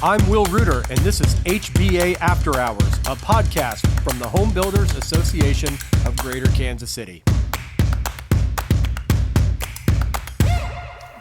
I'm Will Reuter, and this is HBA After Hours, a podcast from the Home Builders Association of Greater Kansas City.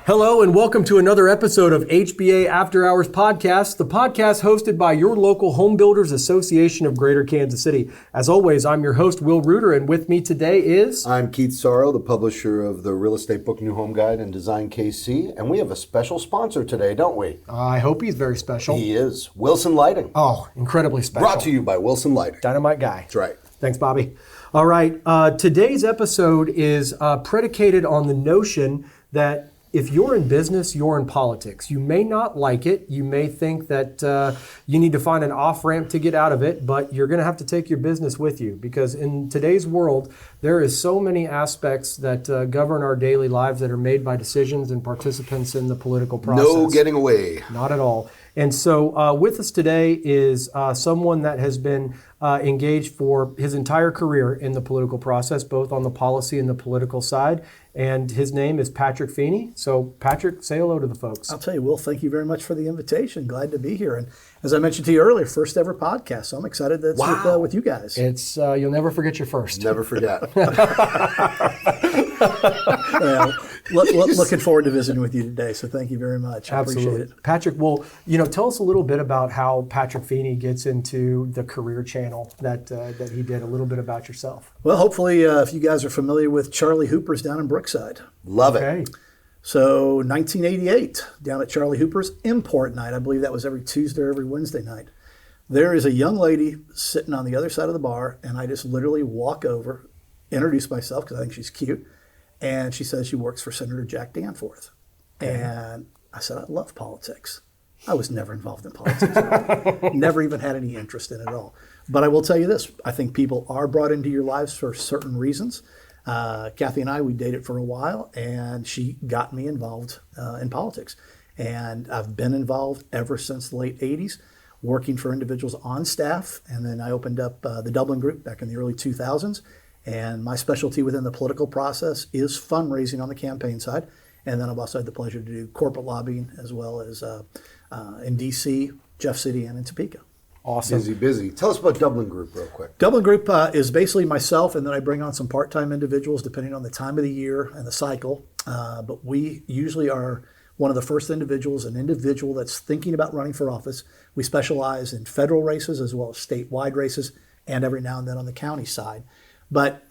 Hello, and welcome to another episode of HBA After Hours podcast, the podcast hosted by your local Home Builders Association of Greater Kansas City. As always, I'm your host, Will Reuter, and with me today is... I'm Keith Sauro, the publisher of the Real Estate Book New Home Guide and Design KC, and we have a special sponsor today, don't we? I hope he's very special. He is. Wilson Lighting. Oh, incredibly special. Brought to you by Wilson Lighting. Dynamite guy. That's right. Thanks, Bobby. All right, today's episode is predicated on the notion that if you're in business, you're in politics. You may not like it. You may think that you need to find an off-ramp to get out of it, but you're going to have to take your business with you because in today's world, there is so many aspects that govern our daily lives that are made by decisions and participants in the political process. No getting away. Not at all. And so with us today is someone that has been engaged for his entire career in the political process, both on the policy and the political side. And his name is Patrick Feeney. So Patrick, say hello to the folks. I'll tell you, Will, thank you very much for the invitation. Glad to be here. And as I mentioned to you earlier, first ever podcast. So I'm excited that's with you guys. It's you'll never forget your first. Never forget. Looking forward to visiting with you today. So thank you very much. I appreciate it. Patrick, well, tell us a little bit about how Patrick Feeney gets into the career channel that he did, a little bit about yourself. Well, hopefully, if you guys are familiar with Charlie Hooper's down in Brookside. Love Okay. it. So 1988, down at Charlie Hooper's Import Night. I believe that was every Tuesday or every Wednesday night. There is a young lady sitting on the other side of the bar, and I just literally walk over, introduce myself because I think she's cute, and she says she works for Senator Jack Danforth. Okay. And I said, I love politics. I was never involved in politics at all. Never even had any interest in it at all. But I will tell you this, I think people are brought into your lives for certain reasons. Kathy and I, we dated for a while, and she got me involved in politics. And I've been involved ever since the late 80s, working for individuals on staff. And then I opened up the Dublin Group back in the early 2000s. And my specialty within the political process is fundraising on the campaign side. And then I've also had the pleasure to do corporate lobbying as well as in D.C., Jeff City, and in Topeka. Awesome. Busy. Tell us about Dublin Group real quick. Dublin Group is basically myself, and then I bring on some part-time individuals depending on the time of the year and the cycle. But we usually are one of the first individuals, an individual that's thinking about running for office. We specialize in federal races as well as statewide races, and every now and then on the county side. But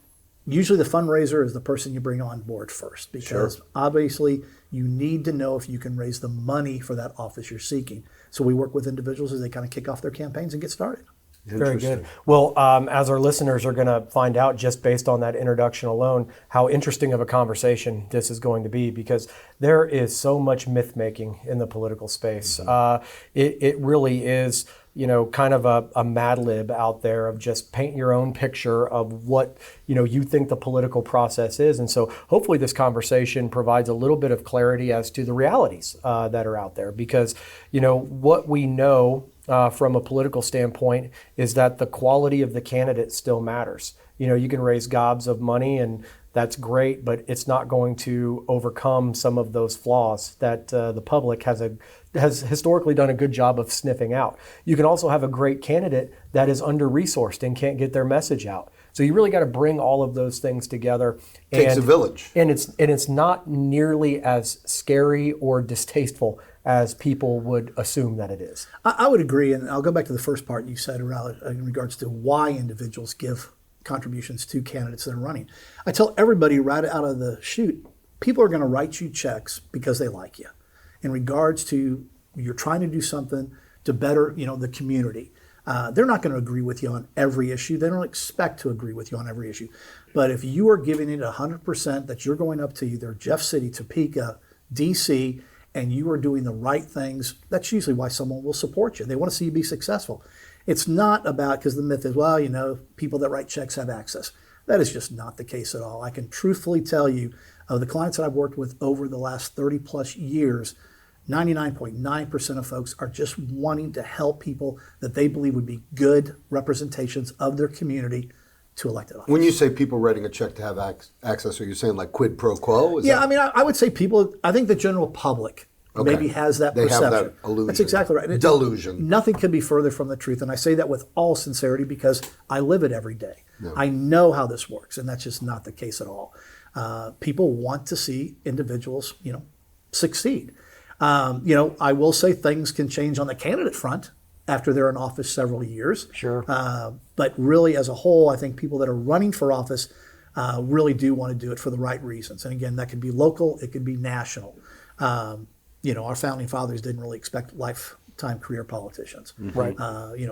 usually the fundraiser is the person you bring on board first because obviously you need to know if you can raise the money for that office you're seeking. So we work with individuals as they kind of kick off their campaigns and get started. Very good. Well, as our listeners are going to find out just based on that introduction alone, how interesting of a conversation this is going to be because there is so much myth making in the political space. Mm-hmm. It really is, kind of a Mad Lib out there of just paint your own picture of what, you think the political process is. And so hopefully this conversation provides a little bit of clarity as to the realities that are out there because, what we know from a political standpoint is that the quality of the candidate still matters. You can raise gobs of money and that's great, but it's not going to overcome some of those flaws that the public has historically done a good job of sniffing out. You can also have a great candidate that is under-resourced and can't get their message out. So you really got to bring all of those things together. Takes a village. And it's not nearly as scary or distasteful as people would assume that it is. I would agree, and I'll go back to the first part you said around in regards to why individuals give contributions to candidates that are running. I tell everybody right out of the chute, people are going to write you checks because they like you. In regards to you're trying to do something to better, the community. They're not going to agree with you on every issue. They don't expect to agree with you on every issue. But if you are giving it 100% that you're going up to either Jeff City, Topeka, D.C., and you are doing the right things, that's usually why someone will support you. They want to see you be successful. It's not about, because the myth is, people that write checks have access. That is just not the case at all. I can truthfully tell you, of the clients that I've worked with over the last 30 plus years, 99.9% of folks are just wanting to help people that they believe would be good representations of their community to elected office. When you say people writing a check to have access, are you saying like quid pro quo? I would say people, I think the general public maybe has that They perception. have that illusion. That's exactly right. Delusion. Nothing can be further from the truth. And I say that with all sincerity because I live it every day. I know how this works, and that's just not the case at all. People want to see individuals, succeed. I will say things can change on the candidate front after they're in office several years. Sure. But really, as a whole, I think people that are running for office really do want to do it for the right reasons. And again, that could be local, it could be national. Our founding fathers didn't really expect lifetime career politicians. Right.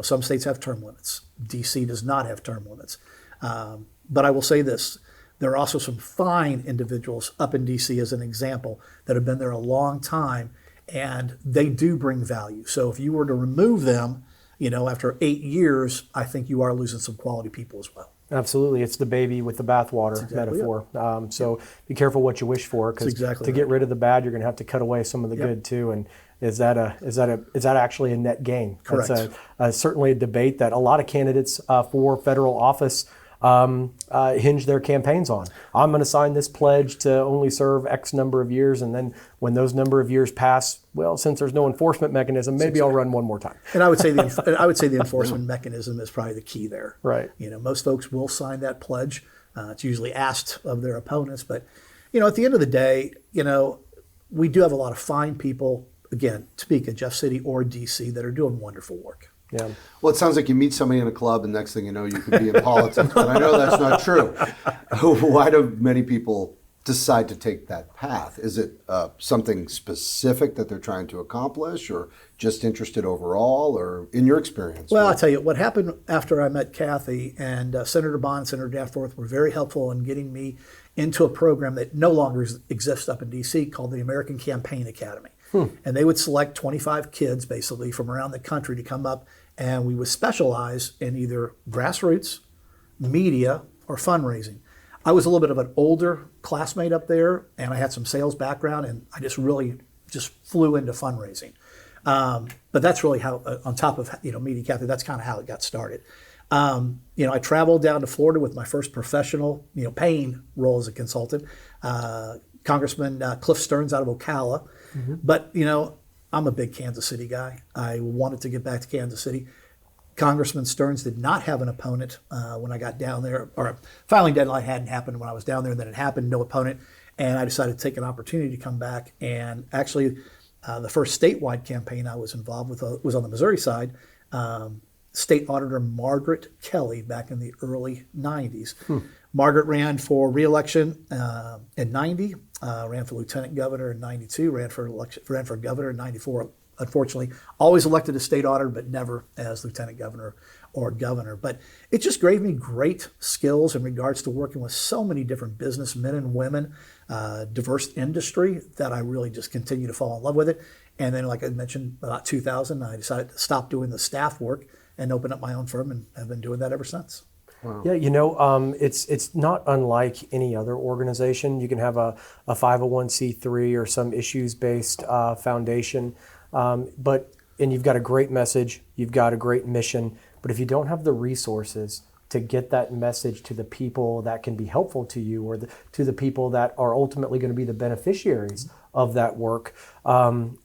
Some states have term limits. DC does not have term limits. But I will say this. There are also some fine individuals up in DC, as an example, that have been there a long time, and they do bring value. So if you were to remove them, after 8 years, I think you are losing some quality people as well. Absolutely. It's the baby with the bathwater metaphor. So be careful what you wish for, because to get rid of the bad, you're going to have to cut away some of the good too. And is that actually a net gain? Correct. That's certainly a debate that a lot of candidates for federal office hinge their campaigns on. I'm going to sign this pledge to only serve X number of years, and then when those number of years pass, well, since there's no enforcement mechanism, maybe I'll run one more time. And I would say the enforcement mechanism is probably the key there. Right. Most folks will sign that pledge. It's usually asked of their opponents, but at the end of the day, we do have a lot of fine people, again, Topeka, Jeff City, or DC, that are doing wonderful work. Yeah. Well, it sounds like you meet somebody in a club, and next thing you know, you could be in politics. But I know that's not true. Why do many people decide to take that path? Is it something specific that they're trying to accomplish, or just interested overall, or in your experience? Well, I'll tell you, what happened after I met Kathy and Senator Bond, Senator Danforth were very helpful in getting me into a program that no longer exists up in D.C. called the American Campaign Academy. And they would select 25 kids, basically, from around the country to come up, and we would specialize in either grassroots, media, or fundraising. I was a little bit of an older classmate up there, and I had some sales background, and I just really flew into fundraising. But that's really how, on top of meeting Kathy, that's kind of how it got started. I traveled down to Florida with my first professional, paying role as a consultant. Congressman Cliff Stearns out of Ocala. Mm-hmm. But, I'm a big Kansas City guy. I wanted to get back to Kansas City. Congressman Stearns did not have an opponent when I got down there, or filing deadline hadn't happened when I was down there, and then it happened, no opponent. And I decided to take an opportunity to come back. And actually, the first statewide campaign I was involved with was on the Missouri side. State Auditor Margaret Kelly back in the early 90s. Margaret ran for re-election in 90, ran for lieutenant governor in 92, ran for governor in 94. Unfortunately, always elected as state auditor, but never as lieutenant governor or governor. But it just gave me great skills in regards to working with so many different businessmen and women, diverse industry, that I really just continue to fall in love with it. And then, like I mentioned, about 2000, I decided to stop doing the staff work and open up my own firm, and have been doing that ever since. Wow. Yeah, it's not unlike any other organization. You can have a 501c3 or some issues-based foundation, and you've got a great message, you've got a great mission, but if you don't have the resources to get that message to the people that can be helpful to you, or to the people that are ultimately going to be the beneficiaries of that work,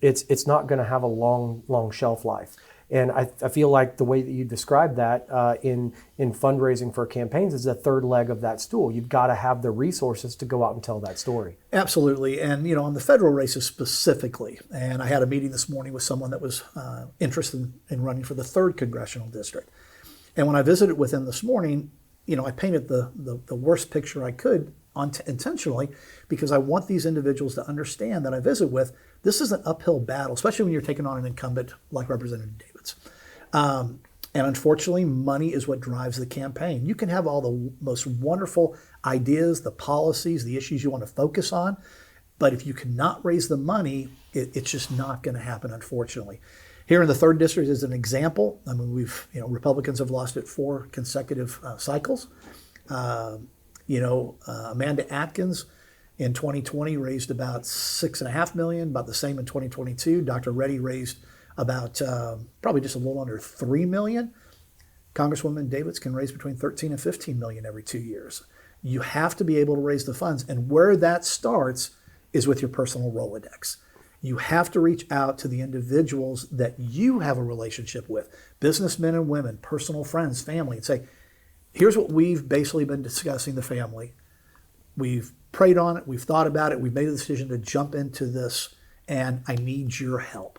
it's not going to have a long shelf life. And I feel like the way that you described that in fundraising for campaigns is the third leg of that stool. You've got to have the resources to go out and tell that story. Absolutely. And, on the federal races specifically, and I had a meeting this morning with someone that was interested in running for the 3rd Congressional District. And when I visited with him this morning, I painted the worst picture I could intentionally, because I want these individuals to understand that I visit with, this is an uphill battle, especially when you're taking on an incumbent like Representative Davids. And unfortunately, money is what drives the campaign. You can have all the most wonderful ideas, the policies, the issues you want to focus on, but if you cannot raise the money, it's just not going to happen, unfortunately. Here in the 3rd District is an example. I mean, Republicans have lost it 4 consecutive cycles. Amanda Atkins in 2020 raised about $6.5 million, about the same in 2022. Dr. Reddy raised about probably just a little under $3 million. Congresswoman Davids can raise between $13 and $15 million every 2 years. You have to be able to raise the funds, and where that starts is with your personal Rolodex. You have to reach out to the individuals that you have a relationship with, businessmen and women, personal friends, family, and say, here's what we've basically been discussing the family. We've prayed on it, we've thought about it, we've made a decision to jump into this, and I need your help.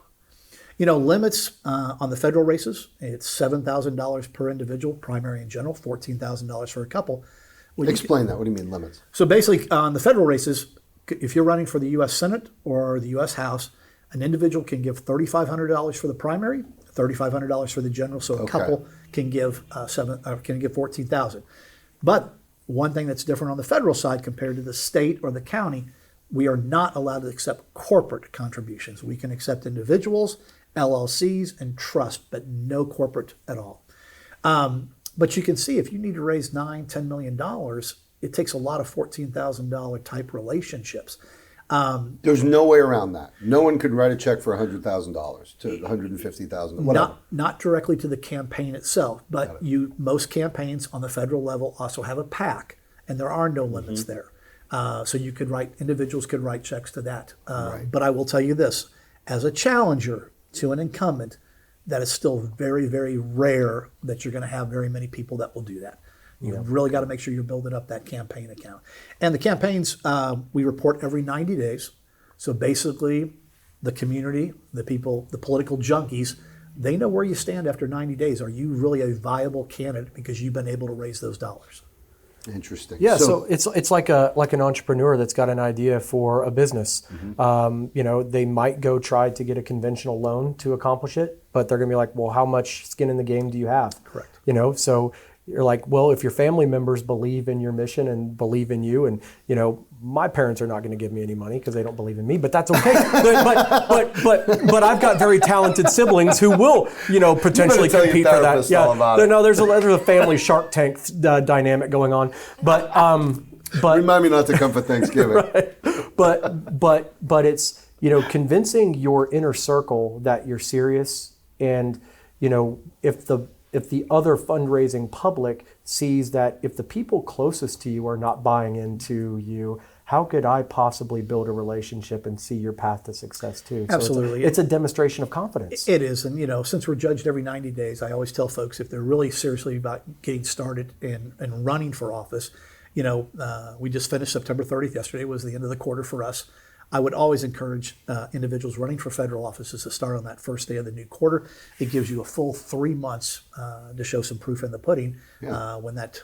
Limits on the federal races, it's $7,000 per individual, primary and general, $14,000 for a couple. Explain that. What do you mean limits? So basically, on the federal races, if you're running for the U.S. Senate or the U.S. House, an individual can give $3,500 for the primary, $3,500 for the general. So a couple can give $14,000. But one thing that's different on the federal side compared to the state or the county, we are not allowed to accept corporate contributions. We can accept individuals, LLCs, and trust, but no corporate at all. But you can see if you need to raise $9-10 million, it takes a lot of $14,000 type relationships. There's no way around that. No one could write a check for $100,000 to $150,000. Not directly to the campaign itself, but most campaigns on the federal level also have a PAC, and there are no limits there. So individuals could write checks to that. But I will tell you this, as a challenger to an incumbent, that is still very, very rare that you're going to have very many people that will do that. You've really got to make sure you're building up that campaign account. And the campaigns, we report every 90 days. So basically, the community, the people, the political junkies, they know where you stand after 90 days. Are you really a viable candidate because you've been able to raise those dollars? Interesting. Yeah, so it's like an entrepreneur that's got an idea for a business. They might go try to get a conventional loan to accomplish it, but they're going to be like, well, how much skin in the game do you have? Correct. So you're like, well, if your family members believe in your mission and believe in you, and my parents are not going to give me any money because they don't believe in me, but that's okay. but I've got very talented siblings who will, potentially compete for that. There's a family Shark Tank dynamic going on, but remind me not to come for Thanksgiving. Right. But it's convincing your inner circle that you're serious, and if the other fundraising public sees that if the people closest to you are not buying into you, how could I possibly build a relationship and see your path to success too? So Absolutely. It's a demonstration of confidence. It is. And, since we're judged every 90 days, I always tell folks if they're really seriously about getting started and running for office, we just finished September 30th. Yesterday was the end of the quarter for us. I would always encourage individuals running for federal offices to start on that first day of the new quarter. It gives you a full 3 months to show some proof in the pudding when that,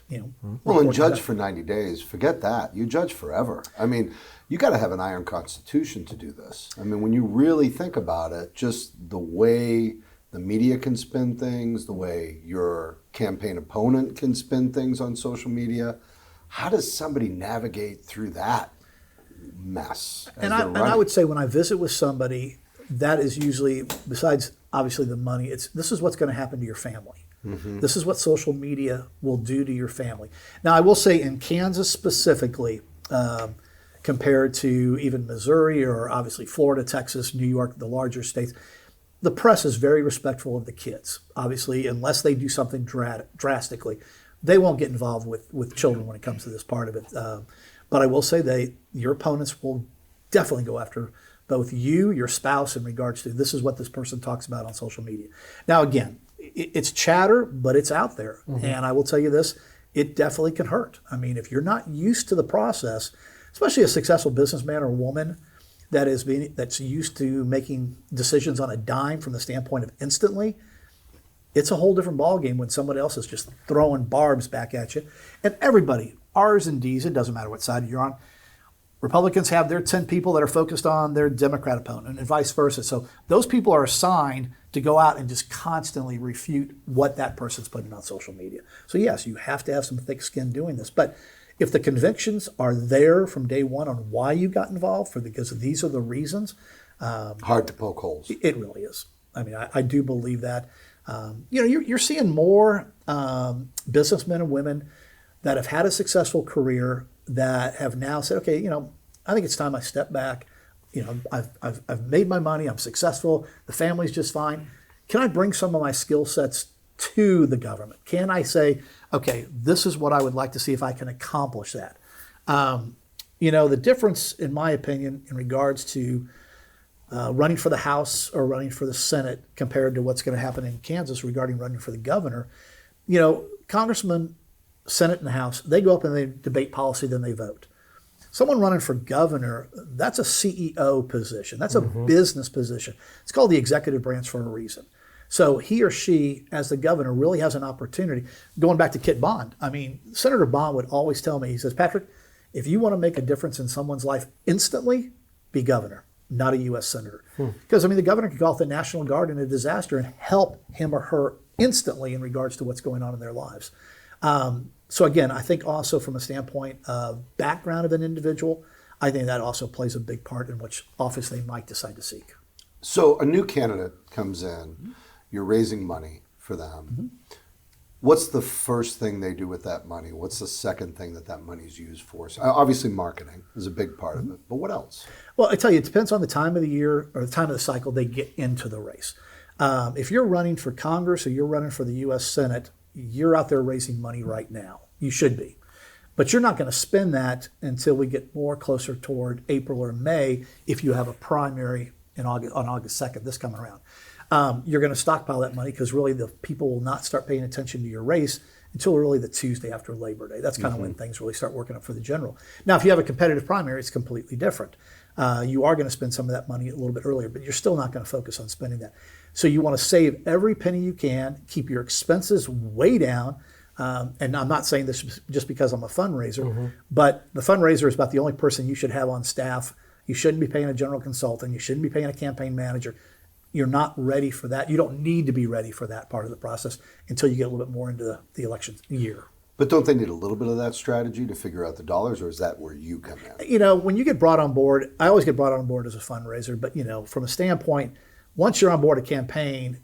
Well, and judge for 90 days, forget that. You judge forever. I mean, you got to have an iron constitution to do this. I mean, when you really think about it, just the way the media can spin things, the way your campaign opponent can spin things on social media, how does somebody navigate through that mess? And I would say when I visit with somebody, that is usually, besides obviously the money, this is what's going to happen to your family. This is what social media will do to your family. Now, I will say in Kansas specifically, compared to even Missouri or obviously Florida, Texas, New York, the larger states, the press is very respectful of the kids. Obviously, unless they do something drastically, they won't get involved with children when it comes to this part of it. But I will say your opponents will definitely go after both you, your spouse, in regards to this is what this person talks about on social media. Now, again, it's chatter, but it's out there. And I will tell you this, it definitely can hurt. I mean, if you're not used to the process, especially a successful businessman or woman that's used to making decisions on a dime from the standpoint of instantly, it's a whole different ballgame when somebody else is just throwing barbs back at you. And everybody, R's and D's, it doesn't matter what side you're on. Republicans have their 10 people that are focused on their Democrat opponent and vice versa. So those people are assigned to go out and just constantly refute what that person's putting on social media. So yes, you have to have some thick skin doing this. But if the convictions are there from day one on why you got involved, because these are the reasons. Hard to poke holes. It really is. I mean, I do believe that. You're seeing more businessmen and women that have had a successful career that have now said, okay, I think it's time I step back. I've made my money. I'm successful. The family's just fine. Can I bring some of my skill sets to the government? Can I say, okay, this is what I would like to see if I can accomplish that? The difference, in my opinion, in regards to running for the House or running for the Senate compared to what's going to happen in Kansas regarding running for the governor. Congressmen, Senate and the House, they go up and they debate policy, then they vote. Someone running for governor, that's a CEO position. That's a business position. It's called the executive branch for a reason. So he or she, as the governor, really has an opportunity. Going back to Kit Bond, Senator Bond would always tell me, he says, Patrick, if you want to make a difference in someone's life instantly, be governor, not a U.S. senator. Because, the governor could call out the National Guard in a disaster and help him or her instantly in regards to what's going on in their lives. So again, I think also from a standpoint of background of an individual, I think that also plays a big part in which office they might decide to seek. So a new candidate comes in, you're raising money for them. What's the first thing they do with that money? What's the second thing that money is used for? So obviously marketing is a big part of it, but what else? Well, I tell you, it depends on the time of the year or the time of the cycle they get into the race. If you're running for Congress or you're running for the U.S. Senate, you're out there raising money right now. You should be. But you're not going to spend that until we get more closer toward April or May if you have a primary on August 2nd, this coming around. You're going to stockpile that money because really the people will not start paying attention to your race until really the Tuesday after Labor Day. That's kind of when things really start working up for the general. Now, if you have a competitive primary, it's completely different. You are going to spend some of that money a little bit earlier, but you're still not going to focus on spending that. So you want to save every penny you can, keep your expenses way down. And I'm not saying this just because I'm a fundraiser, but the fundraiser is about the only person you should have on staff. You shouldn't be paying a general consultant. You shouldn't be paying a campaign manager. You're not ready for that. You don't need to be ready for that part of the process until you get a little bit more into the election year. But don't they need a little bit of that strategy to figure out the dollars, or is that where you come in? When you get brought on board, I always get brought on board as a fundraiser, but from a standpoint, once you're on board a campaign,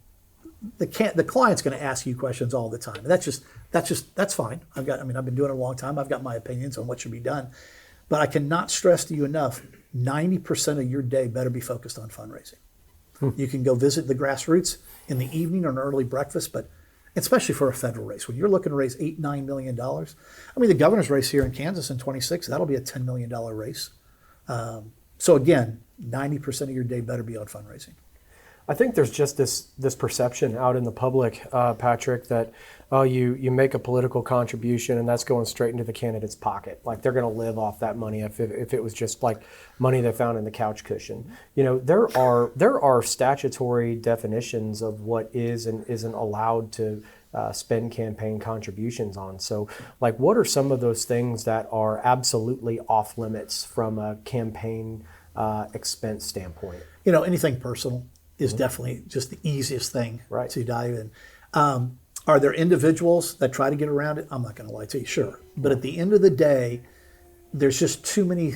the client's going to ask you questions all the time. And that's fine. I've been doing it a long time. I've got my opinions on what should be done. But I cannot stress to you enough, 90% of your day better be focused on fundraising. You can go visit the grassroots in the evening or an early breakfast, but especially for a federal race, when you're looking to raise $8-9 million. The governor's race here in Kansas in 26, that'll be a $10 million race. So again, 90% of your day better be on fundraising. I think there's just this perception out in the public, Patrick, that you make a political contribution and that's going straight into the candidate's pocket. Like they're going to live off that money if it was just like money they found in the couch cushion. There are statutory definitions of what is and isn't allowed to spend campaign contributions on. So, like, what are some of those things that are absolutely off limits from a campaign expense standpoint? Anything personal is definitely just the easiest thing Right. to dive in. Are there individuals that try to get around it? I'm not going to lie to you, sure. But at the end of the day, there's just too many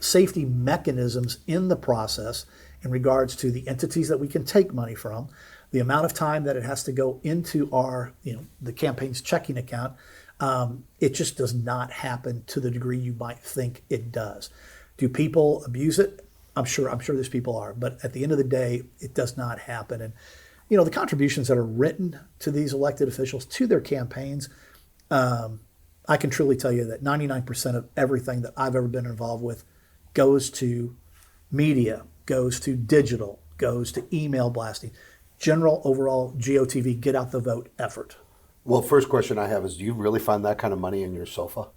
safety mechanisms in the process in regards to the entities that we can take money from, the amount of time that it has to go into our, the campaign's checking account. It just does not happen to the degree you might think it does. Do people abuse it? I'm sure there's people are, but at the end of the day, it does not happen. And, the contributions that are written to these elected officials, to their campaigns, I can truly tell you that 99% of everything that I've ever been involved with goes to media, goes to digital, goes to email blasting, general overall GOTV, get out the vote effort. Well, first question I have is, do you really find that kind of money in your sofa?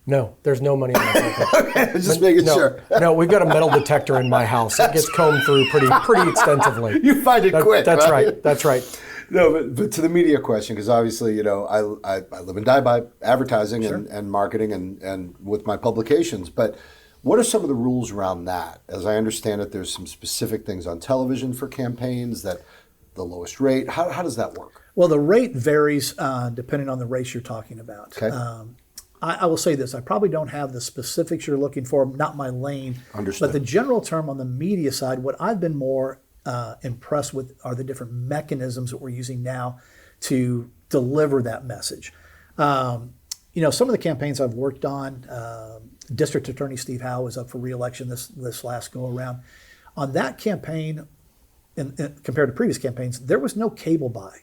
No, there's no money on that. Okay, just making sure. No, we've got a metal detector in my house. It gets combed through pretty extensively. You find it quick. That's right? right. That's right. No, but to the media question, because obviously, I live and die by advertising and marketing and with my publications. But what are some of the rules around that? As I understand it, there's some specific things on television for campaigns, that the lowest rate. How does that work? Well, the rate varies depending on the race you're talking about. Okay. I will say this, I probably don't have the specifics you're looking for, not my lane. Understood. But the general term on the media side, what I've been more impressed with are the different mechanisms that we're using now to deliver that message. Some of the campaigns I've worked on, District Attorney Steve Howe was up for re-election this last go around. On that campaign, compared to previous campaigns, there was no cable buy.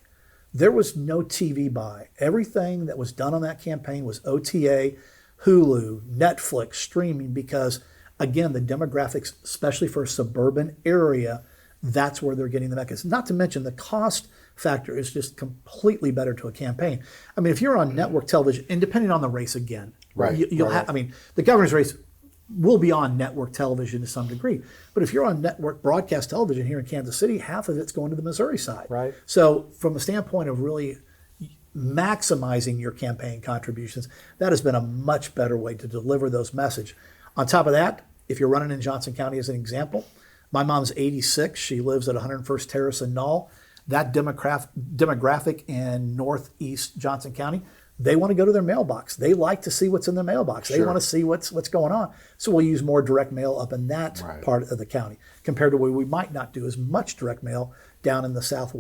There was no TV buy. Everything that was done on that campaign was OTA, Hulu, Netflix, streaming, because Again, the demographics, especially for a suburban area, that's where they're getting the mechanism. Not to mention the cost factor is just completely better to a campaign. I mean, if you're on network television, and depending on the race again, Right, you'll right. have, I mean, the governor's race will be on network television to some degree. But if you're on network broadcast television here in Kansas City, half of it's going to the Missouri side. Right. So from a standpoint of really maximizing your campaign contributions, that has been a much better way to deliver those message. On top of that, if you're running in Johnson County as an example, my mom's 86. She lives at 101st Terrace in Knoll. That demographic in northeast Johnson County, they want to go to their mailbox. They like to see what's in their mailbox. They Sure. want to see what's going on. So we'll use more direct mail up in that Right. part of the county compared to where we might not do as much direct mail down in the south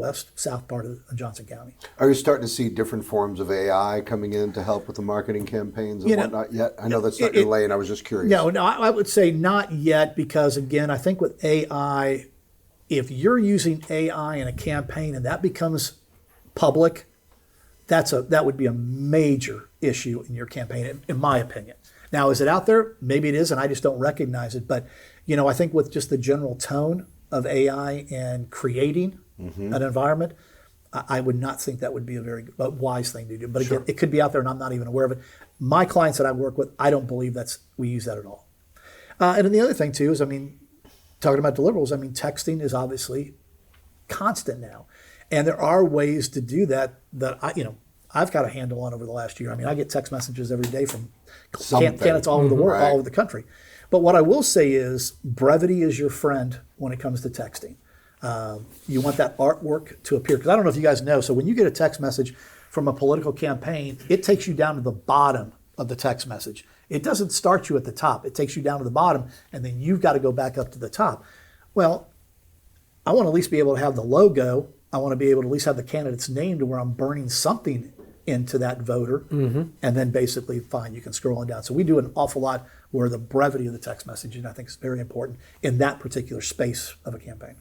part of Johnson County. Are you starting to see different forms of AI coming in to help with the marketing campaigns and You know, whatnot yet? I know that's not your lane. I was just curious. No, I would say not yet because, again, I think with AI, if you're using AI in a campaign and that becomes public, that would be a major issue in your campaign, in my opinion. Now, is it out there? Maybe it is, and I just don't recognize it. But, I think with just the general tone of AI and creating an environment, I would not think that would be a very wise thing to do. But again, it could be out there and I'm not even aware of it. My clients that I work with, I don't believe we use that at all. And then the other thing too is, talking about deliverables, texting is obviously constant now. And there are ways to do that I've got a handle on over the last year. I get text messages every day from candidates all over the world, Right. all over the country. But what I will say is brevity is your friend when it comes to texting. You want that artwork to appear. Because I don't know if you guys know, so when you get a text message from a political campaign, it takes you down to the bottom of the text message. It doesn't start you at the top. It takes you down to the bottom, and then you've got to go back up to the top. Well, I want to at least be able to have the logo. I want to be able to at least have the candidate's name to where I'm burning something into that voter, and then basically, fine, you can scroll on down. So we do an awful lot where the brevity of the text messaging, I think, is very important in that particular space of a campaign.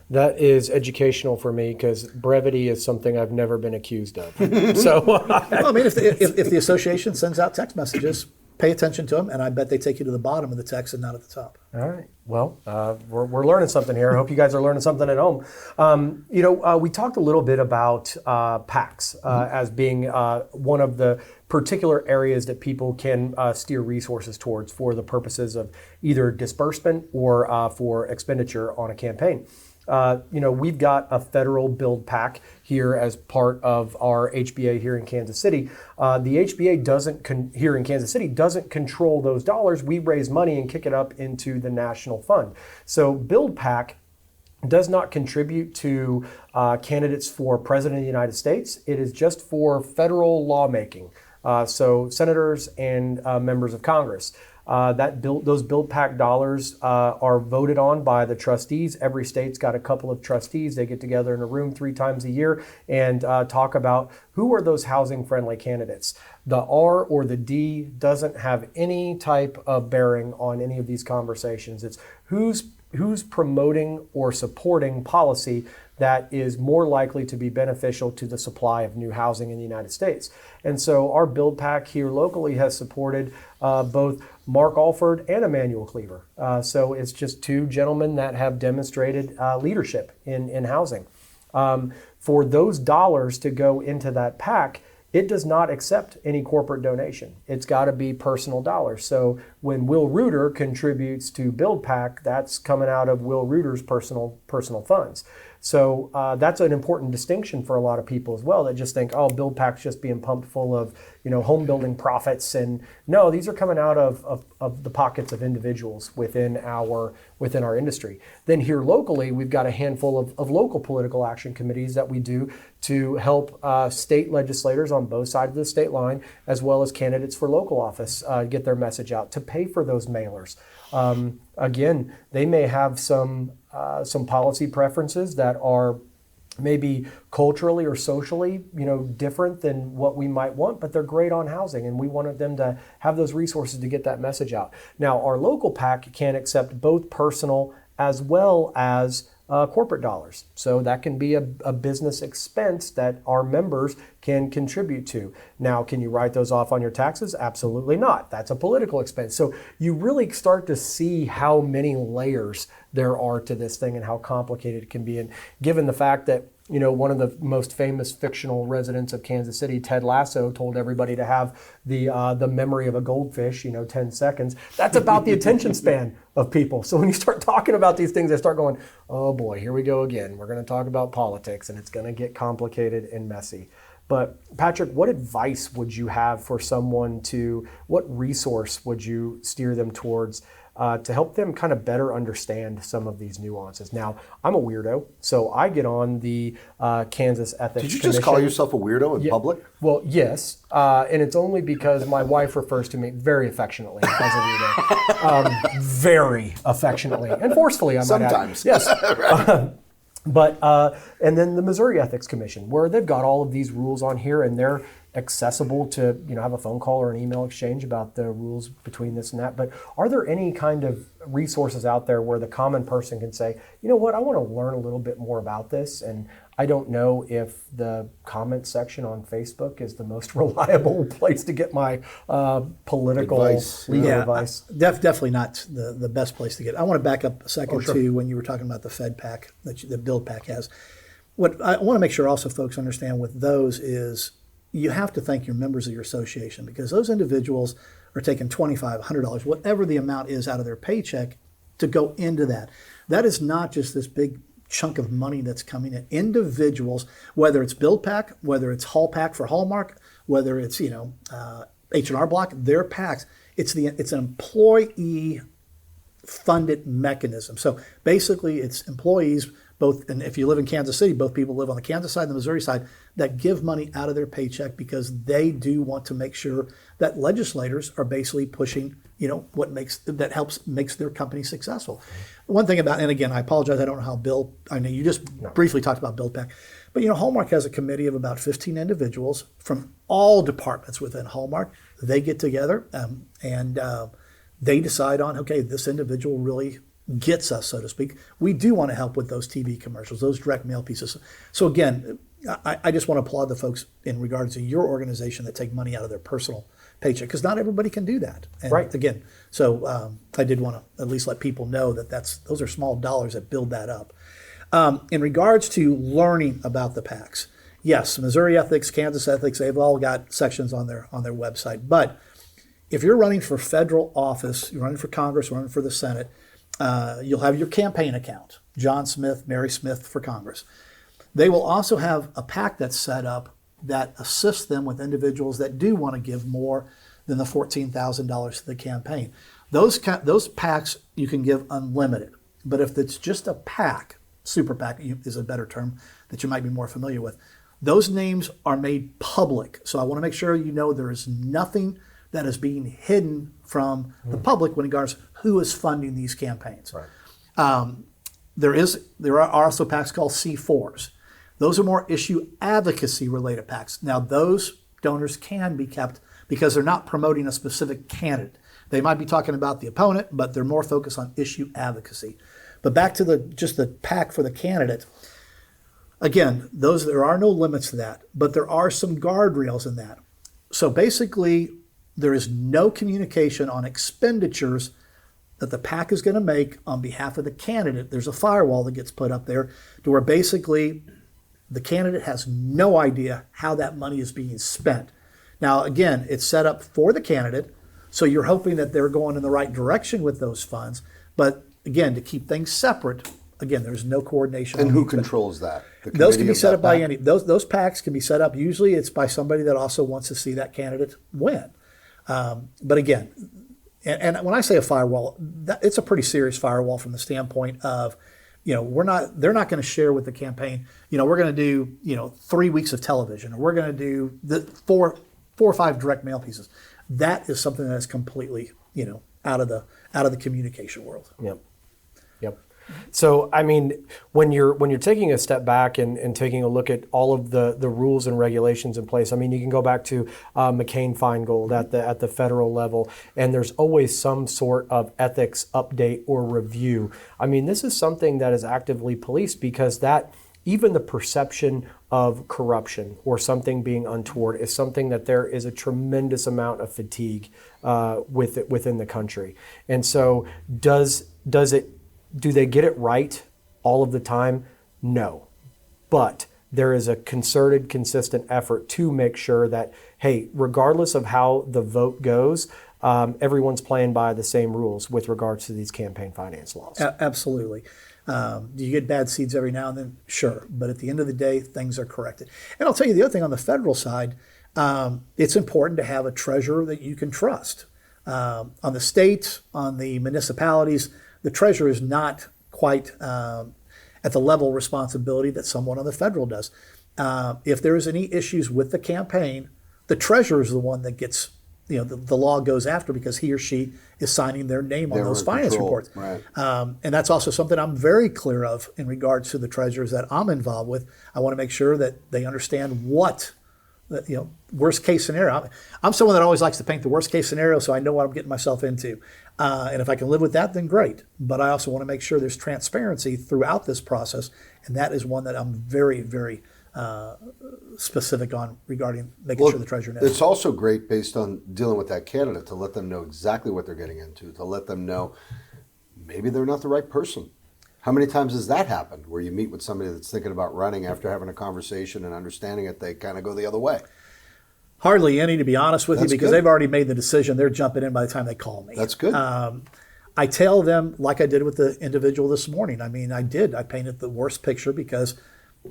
That is educational for me because brevity is something I've never been accused of. So, Well, if the association sends out text messages, pay attention to them, and I bet they take you to the bottom of the text and not at the top. all right. Well, we're learning something here. I hope you guys are learning something at home. We talked a little bit about PACs as being one of the particular areas that people can steer resources towards for the purposes of either disbursement or for expenditure on a campaign. We've got a federal build PAC here as part of our HBA here in Kansas City. The HBA here in Kansas City doesn't control those dollars. We raise money and kick it up into the national fund. So build PAC does not contribute to candidates for President of the United States. It is just for federal lawmaking. So senators and members of Congress. Those build PAC dollars are voted on by the trustees. Every state's got a couple of trustees. They get together in a room 3 times a year and talk about who are those housing friendly candidates. The R or the D doesn't have any type of bearing on any of these conversations. It's who's promoting or supporting policy that is more likely to be beneficial to the supply of new housing in the United States. And so our build PAC here locally has supported both Mark Alford and Emmanuel Cleaver. So it's just 2 gentlemen that have demonstrated leadership in housing. For those dollars to go into that PAC, it does not accept any corporate donation. It's got to be personal dollars. So when Will Reuter contributes to Build PAC, that's coming out of Will Reuter's personal funds. So that's an important distinction for a lot of people as well that just think, oh, Build PAC's just being pumped full of home building profits. And no, these are coming out of the pockets of individuals within our industry. Then here locally, we've got a handful of local political action committees that we do to help state legislators on both sides of the state line, as well as candidates for local office, get their message out to pay for those mailers. Again, they may have some policy preferences that are maybe culturally or socially, different than what we might want, but they're great on housing, and we wanted them to have those resources to get that message out. Now, our local PAC can accept both personal as well as corporate dollars. So that can be a business expense that our members can contribute to. Now, can you write those off on your taxes? Absolutely not. That's a political expense. So you really start to see how many layers there are to this thing and how complicated it can be. And given the fact that one of the most famous fictional residents of Kansas City, Ted Lasso, told everybody to have the memory of a goldfish, 10 seconds. That's about the attention span of people. So when you start talking about these things, they start going, oh boy, here we go again. We're going to talk about politics, and it's going to get complicated and messy. But Patrick, what advice would you have for someone what resource would you steer them towards to help them kind of better understand some of these nuances? Now, I'm a weirdo, so I get on the Kansas Ethics Did you Commission. just call yourself a weirdo in public? Well, yes, and it's only because my wife refers to me very affectionately as a weirdo. Very affectionately and forcefully, I might add. Sometimes. Yes. Right. But and then the Missouri Ethics Commission, where they've got all of these rules on here, and they're accessible to have a phone call or an email exchange about the rules between this and that. But are there any kind of resources out there where the common person can say, you know what, I want to learn a little bit more about this, and I don't know if the comment section on Facebook is the most reliable place to get my political legal advice? Definitely not the best place to get. I want to back up a second too when you were talking about the Fed PAC that the Build PAC has. What I want to make sure also folks understand with those is you have to thank your members of your association, because those individuals are taking $25, $100, whatever the amount is out of their paycheck to go into that. That is not just this big chunk of money that's coming in. Individuals, whether it's Build PAC, whether it's Hall PAC for Hallmark, whether it's H&R Block, their PACs, it's an employee funded mechanism. So basically, it's employees both, and if you live in Kansas City, both people live on the Kansas side and the Missouri side, that give money out of their paycheck because they do want to make sure that legislators are basically pushing, what makes their company successful. One thing about, and again, I apologize, I don't know how I know you just briefly talked about Build PAC, but Hallmark has a committee of about 15 individuals from all departments within Hallmark. They get together and they decide on, okay, this individual really gets us, so to speak. We do want to help with those TV commercials, those direct mail pieces. So again, I just want to applaud the folks in regards to your organization that take money out of their personal paycheck, because not everybody can do that. And right. Again, so I did want to at least let people know that those are small dollars that build that up. In regards to learning about the PACs, yes, Missouri Ethics, Kansas Ethics, they've all got sections on their website. But if you're running for federal office, you're running for Congress, running for the Senate, you'll have your campaign account, John Smith, Mary Smith for Congress. They will also have a PAC that's set up that assists them with individuals that do want to give more than the $14,000 to the campaign. Those PACs you can give unlimited. But if it's just a PAC, super PAC is a better term that you might be more familiar with, those names are made public. So I want to make sure there is nothing that is being hidden from the public when regards who is funding these campaigns. Right. There are also PACs called C4s. Those are more issue advocacy related PACs. Now those donors can be kept because they're not promoting a specific candidate. They might be talking about the opponent, but they're more focused on issue advocacy. But back to just the PAC for the candidate. Again, there are no limits to that, but there are some guardrails in that. So basically, there is no communication on expenditures that the PAC is going to make on behalf of the candidate. There's a firewall that gets put up there to where basically the candidate has no idea how that money is being spent. Now, again, it's set up for the candidate, so you're hoping that they're going in the right direction with those funds. But again, to keep things separate, again, there's no coordination. And who controls that? Those can be set up by any. Those PACs can be set up. Usually, it's by somebody that also wants to see that candidate win. But again, and when I say a firewall, it's a pretty serious firewall from the standpoint of, they're not going to share with the campaign, we're going to do, 3 weeks of television, or we're going to do the four or five direct mail pieces. That is something that is completely, out of the communication world. Yep. So, I mean, when you're taking a step back and taking a look at all of the rules and regulations in place, I mean, you can go back to McCain-Feingold at the federal level, and there's always some sort of ethics update or review. I mean, this is something that is actively policed because that even the perception of corruption or something being untoward is something that there is a tremendous amount of fatigue within the country. And so do they get it right all of the time? No. But there is a concerted, consistent effort to make sure that, hey, regardless of how the vote goes, everyone's playing by the same rules with regards to these campaign finance laws. Absolutely. Do you get bad seeds every now and then? Sure. But at the end of the day, things are corrected. And I'll tell you the other thing on the federal side, it's important to have a treasurer that you can trust. On the state, on the municipalities, the treasurer is not quite at the level of responsibility that someone on the federal does. If there's any issues with the campaign, the treasurer is the one that gets, the law goes after because he or she is signing their name on those finance reports. Right. And that's also something I'm very clear of in regards to the treasurers that I'm involved with. I want to make sure that they understand what worst case scenario. I'm someone that always likes to paint the worst case scenario so I know what I'm getting myself into. And if I can live with that, then great. But I also want to make sure there's transparency throughout this process. And that is one that I'm very, very specific on regarding making sure the treasurer knows. It's also great based on dealing with that candidate to let them know exactly what they're getting into, to let them know maybe they're not the right person. How many times has that happened where you meet with somebody that's thinking about running after having a conversation and understanding it, they kind of go the other way? Hardly any, to be honest with That's you, because good. They've already made the decision. They're jumping in by the time they call me. That's good. I tell them, like I did with the individual this morning. I mean, I painted the worst picture because,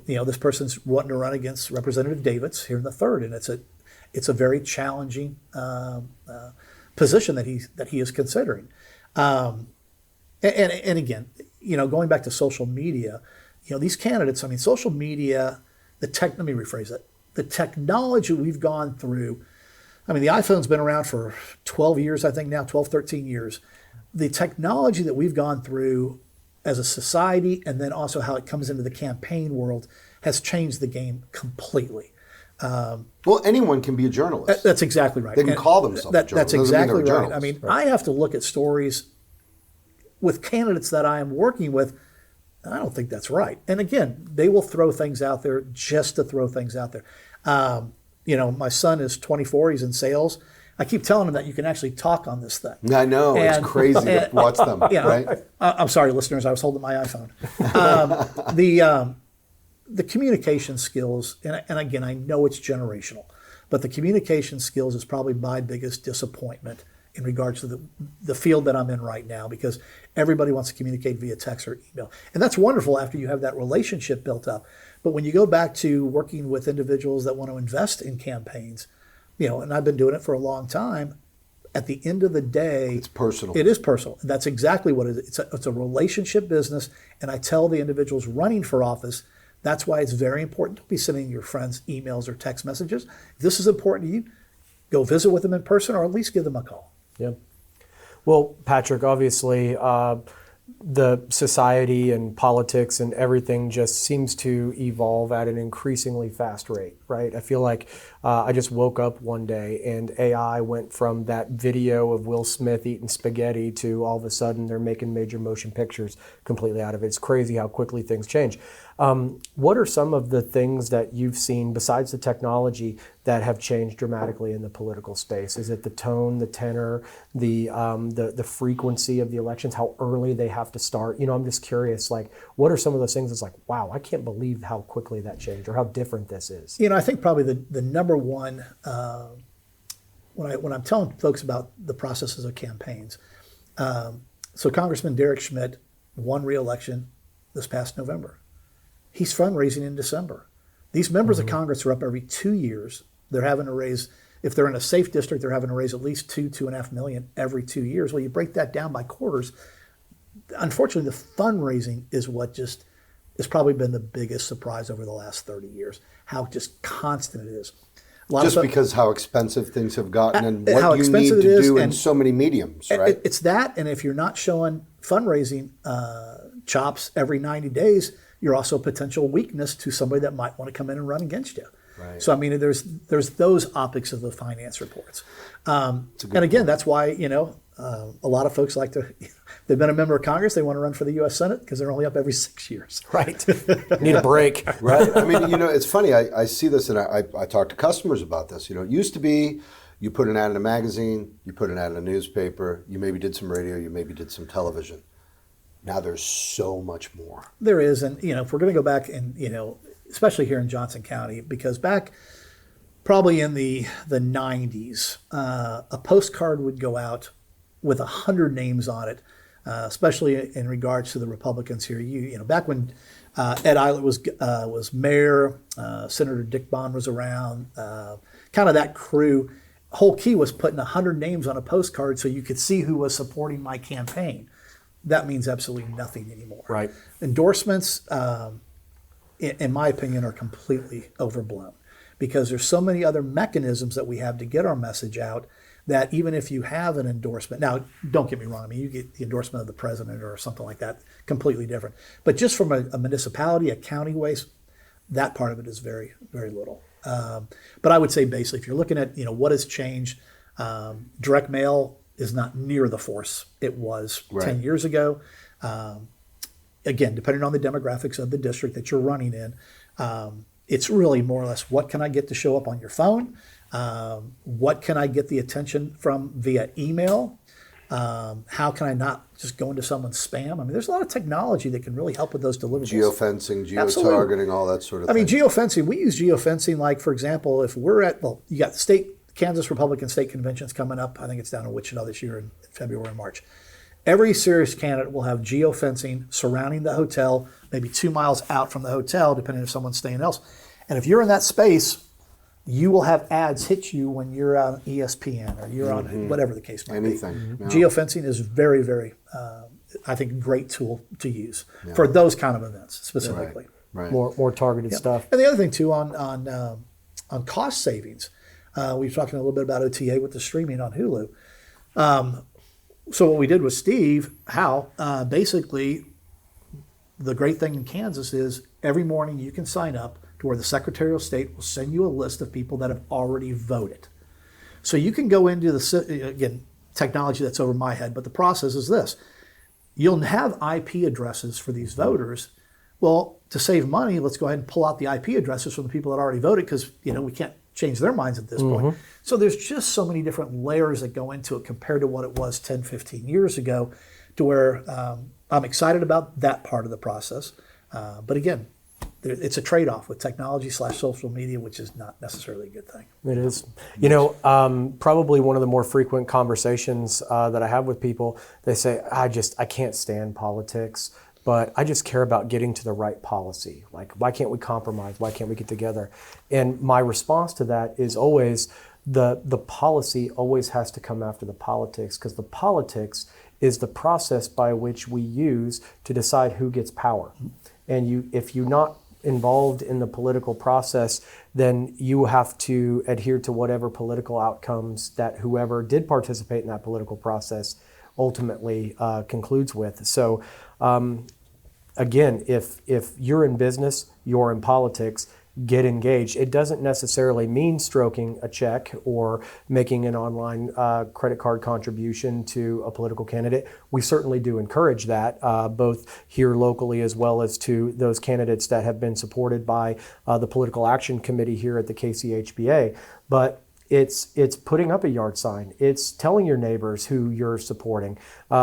this person's wanting to run against Representative Davids here in the 3rd, and it's a very challenging position that he is considering. And again, going back to social media, these candidates. I mean, social media. Let me rephrase that. The technology we've gone through. I mean, the iPhone's been around for 12 years, I think now, 12, 13 years. The technology that we've gone through as a society, and then also how it comes into the campaign world, has changed the game completely. Well, anyone can be a journalist. That's exactly right. They can call themselves a journalist. That's exactly right. Journalists. I mean, I have to look at stories with candidates that I am working with. I don't think that's right. And again, they will throw things out there just to throw things out there. My son is 24. He's in sales. I keep telling him that you can actually talk on this thing. I know. It's crazy to watch them, right? I'm sorry, listeners. I was holding my iPhone. The communication skills, and again, I know it's generational, but the communication skills is probably my biggest disappointment in regards to the field that I'm in right now, because everybody wants to communicate via text or email. And that's wonderful after you have that relationship built up. But when you go back to working with individuals that want to invest in campaigns, and I've been doing it for a long time, at the end of the day, it's personal. It is personal. That's exactly what it is. It's a relationship business. And I tell the individuals running for office, that's why it's very important to be sending your friends emails or text messages. If this is important to you, go visit with them in person or at least give them a call. Yeah. Well, Patrick, obviously, the society and politics and everything just seems to evolve at an increasingly fast rate, right? I feel like I just woke up one day and AI went from that video of Will Smith eating spaghetti to all of a sudden they're making major motion pictures completely out of it. It's crazy how quickly things change. What are some of the things that you've seen besides the technology that have changed dramatically in the political space? Is it the tone, the tenor, the frequency of the elections, how early they have to start? I'm just curious, like, what are some of those things that's like, wow, I can't believe how quickly that changed or how different this is? I think probably the number one, when I'm telling folks about the processes of campaigns, so Congressman Derek Schmidt won re-election this past November. He's fundraising in December. These members of Congress are up every 2 years. They're having to raise, if they're in a safe district, they're having to raise at least $2.5 million every 2 years. Well, you break that down by quarters. Unfortunately, the fundraising is what just has probably been the biggest surprise over the last 30 years, how just constant it is. Just because how expensive things have gotten and what you need to do in so many mediums, right? It's that, and if you're not showing fundraising chops every 90 days, you're also a potential weakness to somebody that might want to come in and run against you. Right. So I mean, there's those optics of the finance reports, and again, that's why a lot of folks like to. They've been a member of Congress. They want to run for the U.S. Senate because they're only up every 6 years. Right. Need a break. Right. I mean, it's funny. I see this, and I talk to customers about this. It used to be you put an ad in a magazine, you put an ad in a newspaper, you maybe did some radio, you maybe did some television. Now there's so much more. There is, and if we're going to go back and especially here in Johnson County, because back probably in the 90s, a postcard would go out with 100 names on it, especially in regards to the Republicans here. Back when Ed Eilert was mayor, Senator Dick Bond was around, kind of that crew. Whole key was putting 100 names on a postcard so you could see who was supporting my campaign. That means absolutely nothing anymore. Right. Endorsements, in my opinion, are completely overblown because there's so many other mechanisms that we have to get our message out that even if you have an endorsement, now don't get me wrong, I mean, you get the endorsement of the president or something like that, completely different. But just from a municipality, a county ways, that part of it is very, very little. But I would say basically, if you're looking at, what has changed, direct mail is not near the force it was 10 years ago. Again, depending on the demographics of the district that you're running in, it's really more or less what can I get to show up on your phone? What can I get the attention from via email? How can I not just go into someone's spam? I mean, there's a lot of technology that can really help with those deliverables. Geofencing, geotargeting, Absolutely. all that sort of thing. I mean, geofencing, we use geofencing like, for example, if we're you got the Kansas Republican State Convention's coming up. I think it's down in Wichita this year in February and March. Every serious candidate will have geofencing surrounding the hotel, maybe 2 miles out from the hotel, depending if someone's staying else. And if you're in that space, you will have ads hit you when you're on ESPN or you're on whatever the case might be. Anything. Yeah. Geofencing is very, very, I think, a great tool to use for those kind of events specifically. Right. More targeted stuff. And the other thing too on cost savings, we were talking a little bit about OTA with the streaming on Hulu. So what we did with Steve Howe, basically, the great thing in Kansas is every morning you can sign up to where the Secretary of State will send you a list of people that have already voted. So you can go into again, technology that's over my head, but the process is this. You'll have IP addresses for these voters. Well, to save money, let's go ahead and pull out the IP addresses from the people that already voted because, we can't change their minds at this point. So there's just so many different layers that go into it compared to what it was 10, 15 years ago to where I'm excited about that part of the process. But again, it's a trade-off with technology / social media, which is not necessarily a good thing. It is. Probably one of the more frequent conversations that I have with people, they say, I can't stand politics, but I just care about getting to the right policy. Like, why can't we compromise? Why can't we get together? And my response to that is always the policy always has to come after the politics, because the politics is the process by which we use to decide who gets power. And if you're not involved in the political process, then you have to adhere to whatever political outcomes that whoever did participate in that political process ultimately concludes with. So again, if you're in business, you're in politics, get engaged. It doesn't necessarily mean stroking a check or making an online credit card contribution to a political candidate. We certainly do encourage that, both here locally as well as to those candidates that have been supported by the Political Action Committee here at the KCHBA. But it's putting up a yard sign. It's telling your neighbors who you're supporting,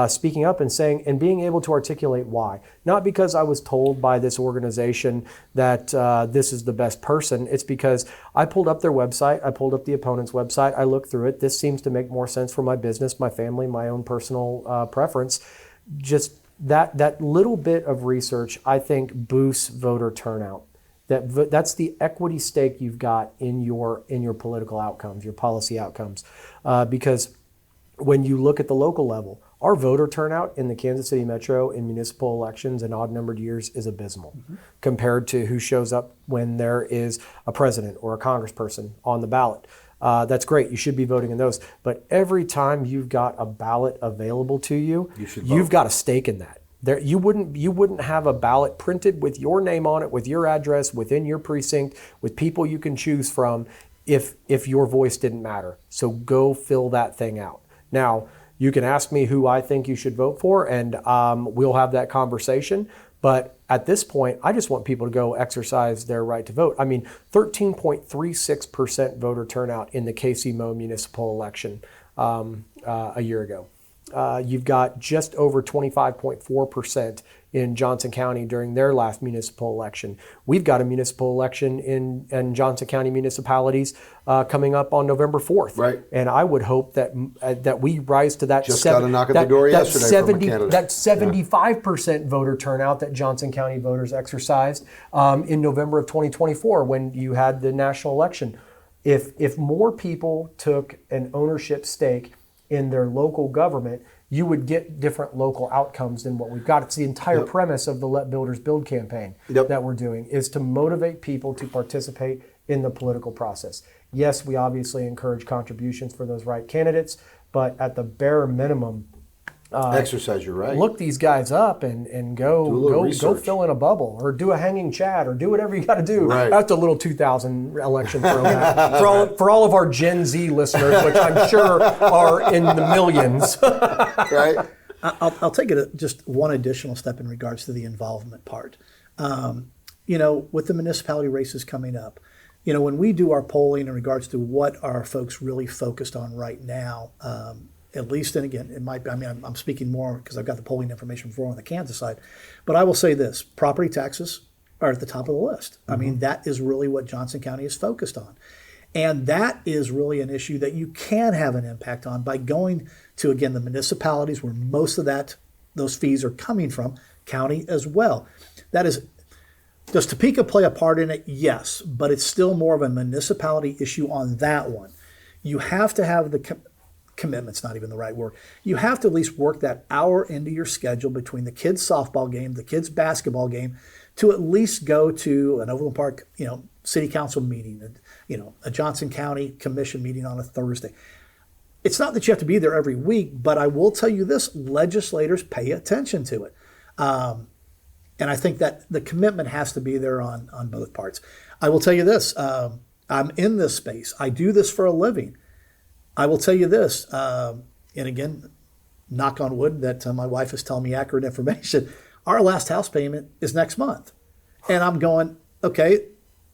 speaking up and saying and being able to articulate why. Not because I was told by this organization that this is the best person. It's because I pulled up their website, I pulled up the opponent's website, I looked through it. This seems to make more sense for my business, my family, my own personal preference. Just that little bit of research, I think, boosts voter turnout. That's the equity stake you've got in your political outcomes, your policy outcomes. Because when you look at the local level, our voter turnout in the Kansas City Metro in municipal elections in odd-numbered years is abysmal compared to who shows up when there is a president or a congressperson on the ballot. That's great. You should be voting in those. But every time you've got a ballot available to you, you've got a stake in that. There, you wouldn't have a ballot printed with your name on it, with your address, within your precinct, with people you can choose from, if your voice didn't matter. So go fill that thing out. Now, you can ask me who I think you should vote for, and we'll have that conversation. But at this point, I just want people to go exercise their right to vote. I mean, 13.36% voter turnout in the KC-Mo municipal election a year ago. You've got just over 25.4% in Johnson County during their last municipal election. We've got a municipal election in Johnson County municipalities coming up on November 4th. Right. And I would hope that we rise to that. Just got a knock at the door yesterday from a candidate. That 75% voter turnout that Johnson County voters exercised in November of 2024 when you had the national election. If more people took an ownership stake in their local government, you would get different local outcomes than what we've got. It's the entire premise of the Let Builders Build campaign that we're doing, is to motivate people to participate in the political process. Yes, we obviously encourage contributions for those right candidates, but at the bare minimum, exercise your right. Look these guys up and go fill in a bubble or do a hanging chat or do whatever you got to do. Right. That's a little 2000 election throwback for all of our Gen Z listeners, which I'm sure are in the millions. Right. I'll take it just one additional step in regards to the involvement part. With the municipality races coming up, when we do our polling in regards to what are folks really focused on right now, at least, and again, it might be, I'm speaking more because I've got the polling information before on the Kansas side, but I will say this: property taxes are at the top of the list. I mean, that is really what Johnson County is focused on. And that is really an issue that you can have an impact on by going to, again, the municipalities where most of those fees are coming from, county as well. That is, does Topeka play a part in it? Yes, but it's still more of a municipality issue on that one. You have to have the commitment's not even the right word. You have to at least work that hour into your schedule between the kids' softball game, the kids' basketball game, to at least go to an Overland Park, city council meeting, a Johnson County commission meeting on a Thursday. It's not that you have to be there every week, but I will tell you this: legislators pay attention to it. And I think that the commitment has to be there on both parts. I will tell you this: I'm in this space. I do this for a living. I will tell you this, and again, knock on wood that my wife is telling me accurate information. Our last house payment is next month. And I'm going, okay,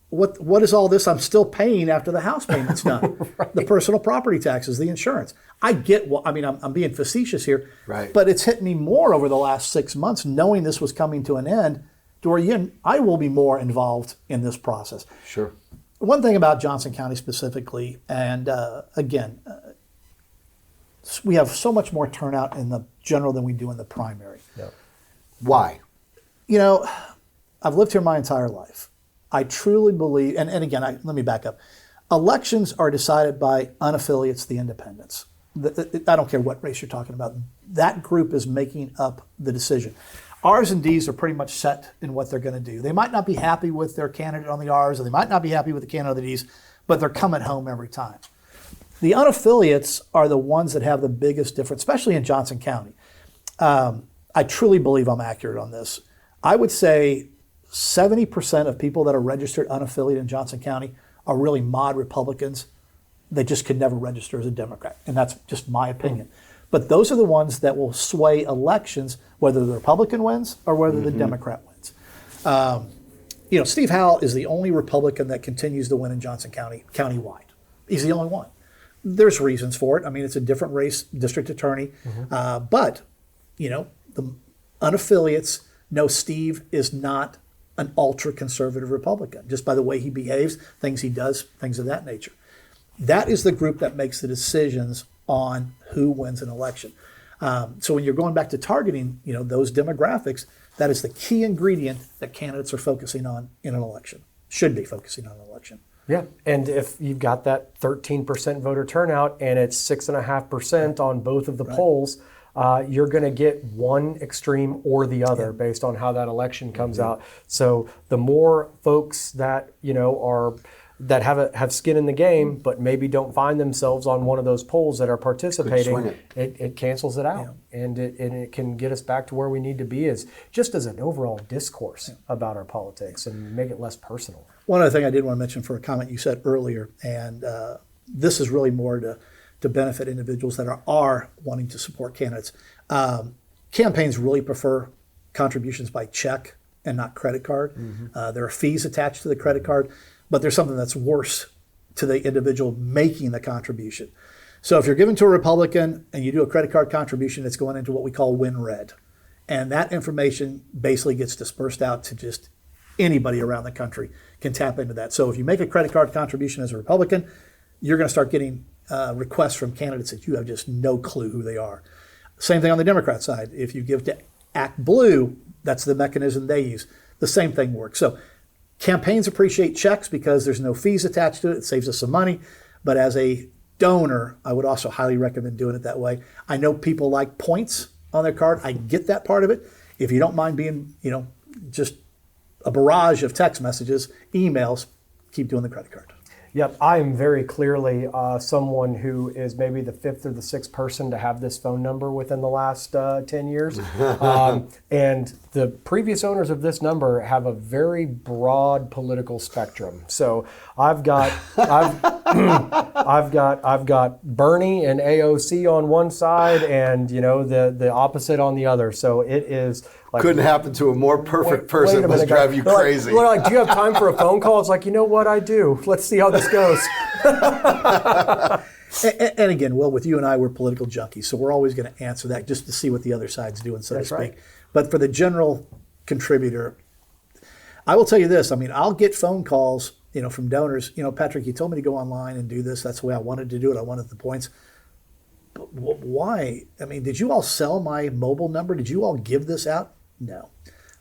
what is all this I'm still paying after the house payment's done? Right. The personal property taxes, the insurance. I get I'm being facetious here, right? But it's hit me more over the last 6 months, knowing this was coming to an end, to where I will be more involved in this process. Sure. One thing about Johnson County specifically, and again, we have so much more turnout in the general than we do in the primary. Yeah. Why? I've lived here my entire life. I truly believe, and again, let me back up. Elections are decided by unaffiliates, the independents. I don't care what race you're talking about. That group is making up the decision. R's and D's are pretty much set in what they're going to do. They might not be happy with their candidate on the R's, or they might not be happy with the candidate on the D's, but they're coming home every time. The unaffiliates are the ones that have the biggest difference, especially in Johnson County. I truly believe I'm accurate on this. I would say 70% of people that are registered unaffiliated in Johnson County are really mod Republicans. They just could never register as a Democrat, and that's just my opinion. But those are the ones that will sway elections, whether the Republican wins or whether the Democrat wins. Steve Howell is the only Republican that continues to win in Johnson County, countywide. He's the only one. There's reasons for it. I mean, it's a different race, district attorney. But the unaffiliates know Steve is not an ultra-conservative Republican, just by the way he behaves, things he does, things of that nature. That is the group that makes the decisions on who wins an election. So when you're going back to targeting, those demographics, that is the key ingredient that candidates are focusing on in an election, should be focusing on an election. Yeah, and if you've got that 13% voter turnout and it's 6.5% on both of the polls, you're going to get one extreme or the other based on how that election comes out. So the more folks that are that have skin in the game, but maybe don't find themselves on one of those polls that are participating, swing it cancels it out, and it can get us back to where we need to be as an overall discourse about our politics and make it less personal. One other thing I did want to mention for a comment you said earlier, and this is really more to benefit individuals that are wanting to support candidates. Campaigns really prefer contributions by check and not credit card. There are fees attached to the credit card, but there's something that's worse to the individual making the contribution. So if you're giving to a Republican and you do a credit card contribution, it's going into what we call WinRed. And that information basically gets dispersed out to just anybody around the country can tap into that. So if you make a credit card contribution as a Republican, you're going to start getting requests from candidates that you have just no clue who they are. Same thing on the Democrat side. If you give to Act Blue, that's the mechanism they use. The same thing works. So campaigns appreciate checks because there's no fees attached to it. It saves us some money. But as a donor, I would also highly recommend doing it that way. I know people like points on their card. I get that part of it. If you don't mind being, just a barrage of text messages, emails, keep doing the credit card. Yep, I am very clearly someone who is maybe the fifth or the sixth person to have this phone number within the last 10 years. And the previous owners of this number have a very broad political spectrum. So I've got Bernie and AOC on one side, and the opposite on the other. So it is. Like, couldn't happen to a more perfect person. Must drive you crazy. Like, do you have time for a phone call? It's like, you know what, I do. Let's see how this goes. and again, with you and I, we're political junkies, so we're always going to answer that just to see what the other side's doing, so to speak. Right. But for the general contributor, I will tell you this. I mean, I'll get phone calls, from donors. Patrick, you told me to go online and do this. That's the way I wanted to do it. I wanted the points. But why? I mean, did you all sell my mobile number? Did you all give this out? No.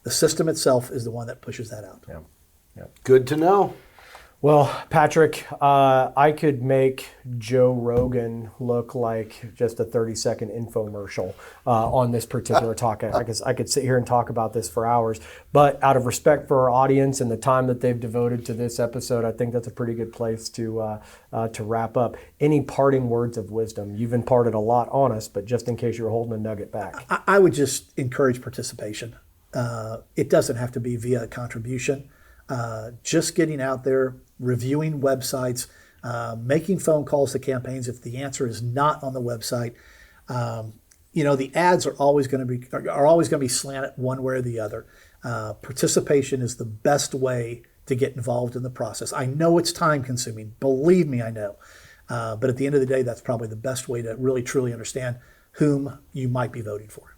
The system itself is the one that pushes that out. Yeah. Good to know. Well, Patrick, I could make Joe Rogan look like just a 30-second infomercial on this particular talk. I could sit here and talk about this for hours. But out of respect for our audience and the time that they've devoted to this episode, I think that's a pretty good place to wrap up. Any parting words of wisdom? You've imparted a lot on us, but just in case you're holding a nugget back. I would just encourage participation. It doesn't have to be via a contribution. Just getting out there, reviewing websites, making phone calls to campaigns if the answer is not on the website. The ads are always going to be slanted one way or the other. Participation is the best way to get involved in the process. I know it's time consuming. Believe me, I know. But at the end of the day, that's probably the best way to really truly understand whom you might be voting for.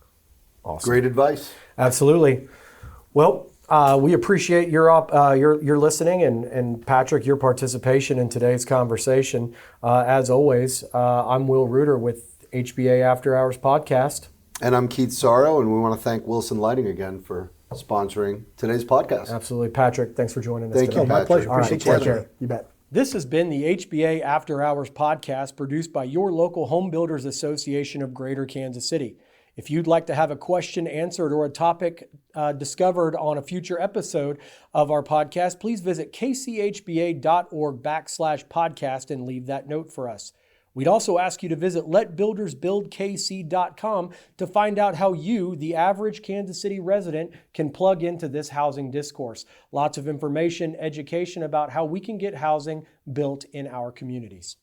Awesome. Great advice. Absolutely. Well, we appreciate your listening and Patrick, your participation in today's conversation. As always, I'm Will Reuter with HBA After Hours podcast. And I'm Keith Sauro, and we want to thank Wilson Lighting again for sponsoring today's podcast. Absolutely. Patrick, thanks for joining us today. Thank you, Patrick. My pleasure. All right, Appreciate take care. You bet. This has been the HBA After Hours podcast produced by your local Home Builders Association of Greater Kansas City. If you'd like to have a question answered or a topic discovered on a future episode of our podcast, please visit kchba.org/podcast and leave that note for us. We'd also ask you to visit letbuildersbuildkc.com to find out how you, the average Kansas City resident, can plug into this housing discourse. Lots of information, education about how we can get housing built in our communities.